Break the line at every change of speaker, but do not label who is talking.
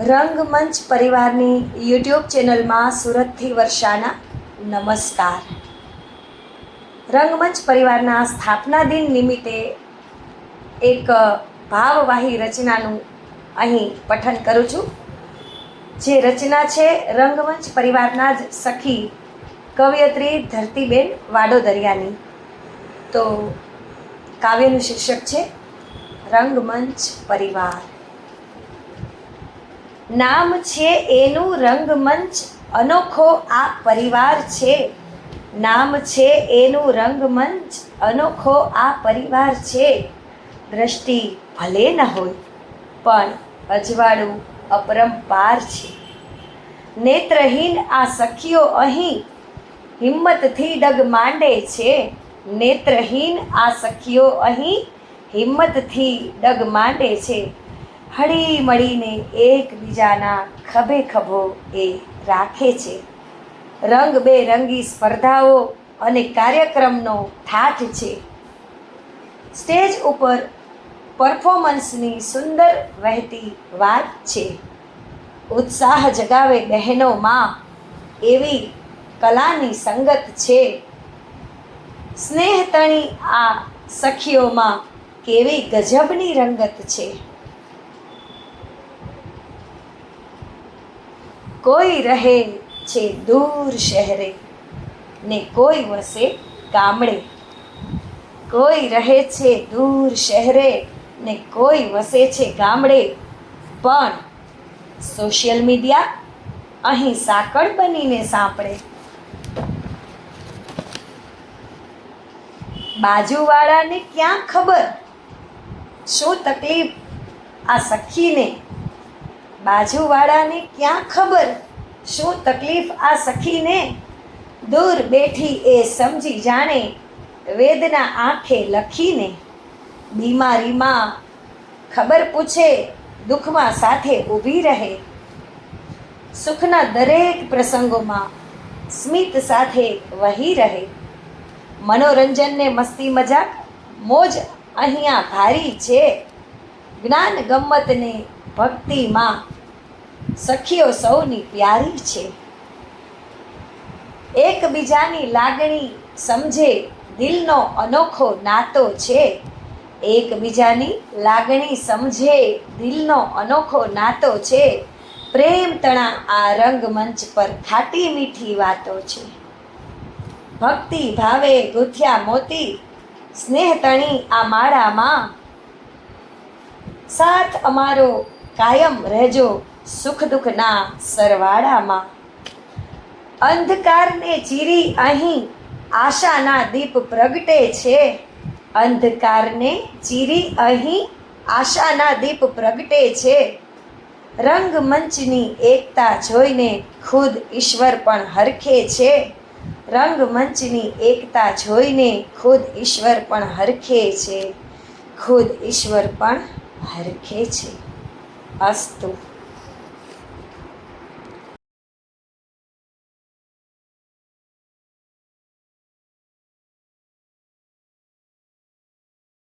રંગમંચ પરિવારની યુટ્યુબ ચેનલમાં સુરતથી વર્ષાના નમસ્કાર. રંગમંચ પરિવારના સ્થાપના દિન નિમિત્તે એક ભાવવાહી રચનાનું અહીં પઠન કરું છું. જે રચના છે રંગમંચ પરિવારના જ સખી કવયત્રી ધરતીબેન વાડોદરિયાની. તો કાવ્યનું શીર્ષક છે રંગમંચ પરિવાર. નામ છે એનું રંગમંચ, અનોખો આ પરિવાર છે. નામ છે એનું રંગમંચ, અનોખો આ પરિવાર છે. દ્રષ્ટિ ભલે ન હોય પણ અજવાળું અપરંપાર છે. નેત્રહીન આ સખીઓ અહીં હિંમતથી ડગ માંડે છે. નેત્રહીન આ સખીઓ અહીં હિંમતથી ડગ માંડે છે. હળી મળીને એકબીજાના ખભે ખભો એ રાખે છે. રંગબેરંગી સ્પર્ધાઓ અને કાર્યક્રમનો ઠાઠ છે. સ્ટેજ ઉપર પરફોર્મન્સની સુંદર વહેતી વાત છે. ઉત્સાહ જગાવે બહેનોમાં એવી કલાની સંગત છે. સ્નેહતણી આ સખીઓમાં કેવી ગજબની રંગત છે. કોઈ રહે છે દૂર શહેરે ને કોઈ વસે ગામડે. કોઈ રહે છે દૂર શહેરે ને કોઈ વસે છે ગામડે. પણ સોશિયલ મીડિયા અહીં સાંકળ બનીને સાંપડે. બાજુવાળાને ક્યાં ખબર શું તકલીફ આ સખીને. બાજુવાળાને ક્યાં ખબર શું તકલીફ આ સખીને. દૂર બેઠી એ સમજી જાણે વેદના આંખે લખીને. બીમારીમાં ખબર પૂછે, દુઃખમાં સાથે ઊભી રહે. સુખના દરેક પ્રસંગોમાં સ્મિત સાથે વહી રહે. મનોરંજનને મસ્તી મજાક મોજ અહીંયા ભારી છે. જ્ઞાન ગમ્મતને ભક્તિમાં સખીઓ સૌની પ્યારી છે. એકબીજાની લાગણી સમજે દિલનો અનોખો નાતો છે. એકબીજાની લાગણી સમજે દિલનો અનોખો નાતો છે. પ્રેમ તણા આ રંગમંચ પર ખાટી મીઠી વાતો છે. ભક્તિ ભાવે ગૂંથ્યા મોતી સ્નેહ તણી આ માળામાં. સાથ અમારો કાયમ રહેજો સુખ દુઃખના સરવાળામાં. અંધકારને ચીરી અહીં આશાના દીપ પ્રગટે છે. અંધકારને ચીરી અહીં આશાના દીપ પ્રગટે છે. રંગમંચની એકતા જોઈને ખુદ ઈશ્વર પણ હરખે છે. રંગમંચની એકતા જોઈને ખુદ ઈશ્વર પણ હરખે છે. ખુદ ઈશ્વર પણ હરખે છે. અસ્તુ.